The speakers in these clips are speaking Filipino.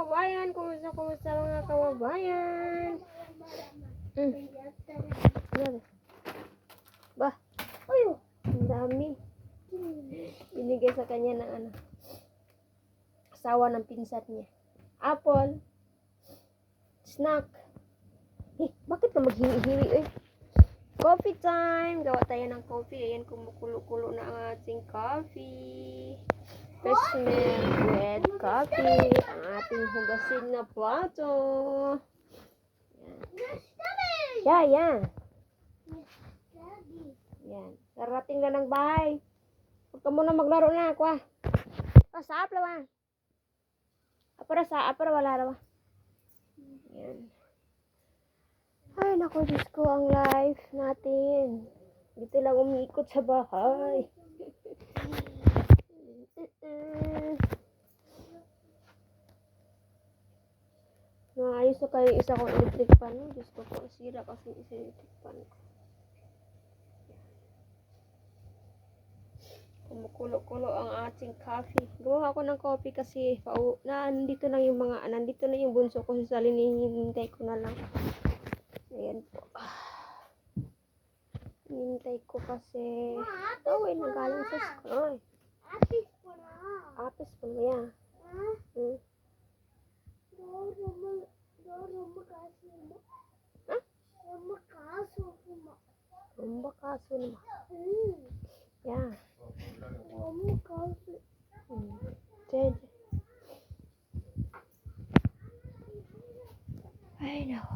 kababayan? Kumusta mga kababayan? Ano? Ba? Ay, ang dami. Binigay sa kanya ng ano, asawa ng pinsan niya. Apple. Snack. Bakit ka maghiwi-hiwi eh? Coffee time! Gawa tayo ng coffee. Ayan, kumukulo-kulo na ang ating coffee. Fresh milk with coffee. Ang ating hugasin na plato. Yan. Yan. Yan. Darating na ng bahay. Huwag ka muna maglaro na. Kwa. Saap lawan. Apara wala raw. Yan. Ay, naku, Diyos ko, ang life natin. Dito lang umiikot sa bahay. Naayos na kayo isa kong electric pan. Diyos ko po, sira kasi isa electric pan ko. Kumukulo-kulo ang ating coffee. Gawa ako ng coffee kasi nandito na yung bunso ko sa salin. Hinihintay ko na lang. Ayan po. Hinihintay ko kasi nagaling sa school. Apis po na yan. Rumba kaso naman. Yeah. Ay, nako.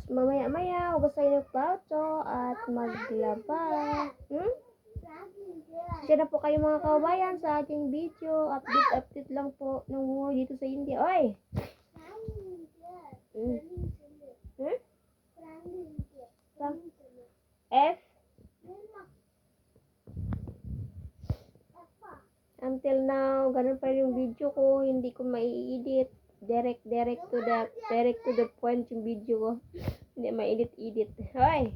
Mamaya, hugasin yung plato at maglaba. Siya na po kayo mga kababayan sa aking video. Update lang po ng buhay dito sa India. Oy! F? Until now, ganun pa rin yung video ko. Hindi ko mai-edit. Direct to the point yung video ko. Hindi ma-edit. Hoy!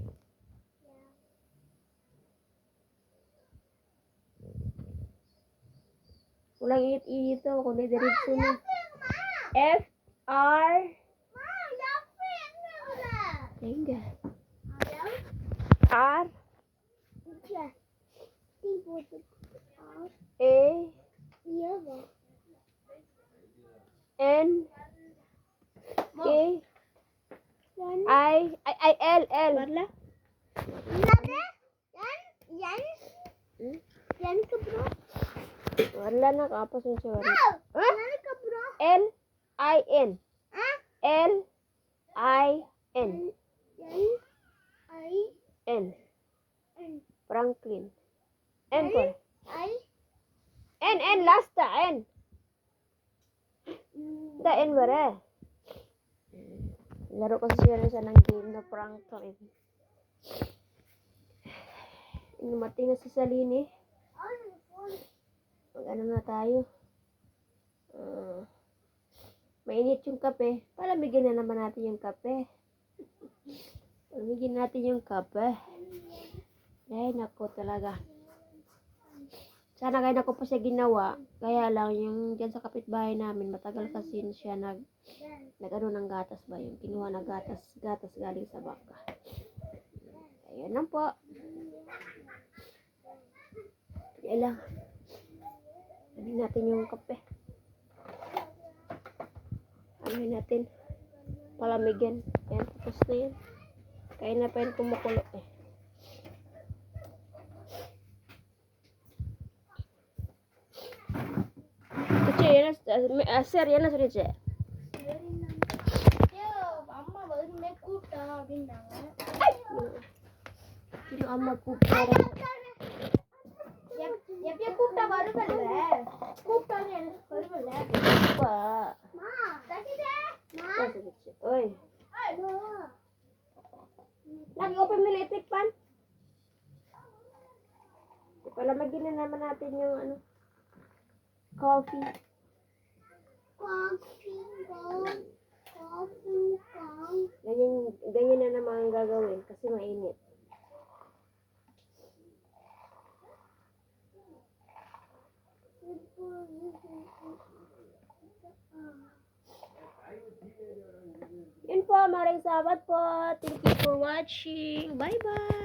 Walang edit to. Kundi diretso na. F, R, Enga. R, A, N, K, I, L. Warla? Yan ka bro? Warla na kapos yung siya. L, I, N. L, I, N. N. Franklin. N po. N, last ta, N. Da, N ba rin? Laro kasi siya ng game na Franklin. Inumating na si Salini. Mag-ano na tayo. Mainit yung kape. Palamigin na naman natin yung kape. Palamigin natin yung kape. Ay, nako talaga. Sana kaya nako pa siya ginawa. Kaya lang, yung dyan sa kapitbahay namin, matagal kasi siya nag-ano ng gatas ba yung kinuha na gatas galing sa baka. Ayan lang po. Ayan lang. Anin natin yung kape. Anin natin. Palamigin. Ayan, tapos na yan. Kaya na pa yun kumukulo eh. Sir, yan na sir. Ay! Amma கூப்பிட்டா எப்ப கூப்பிட்டா வருவல்ல கூப்பிட்டானே வருவல்ல அப்பா Oy. Nag-open mo electric pan? Palamagin na naman natin yung coffee. Ganyan na naman ang gagawin kasi mainit. po. Maraming salamat po. Thank you for watching. Bye-bye.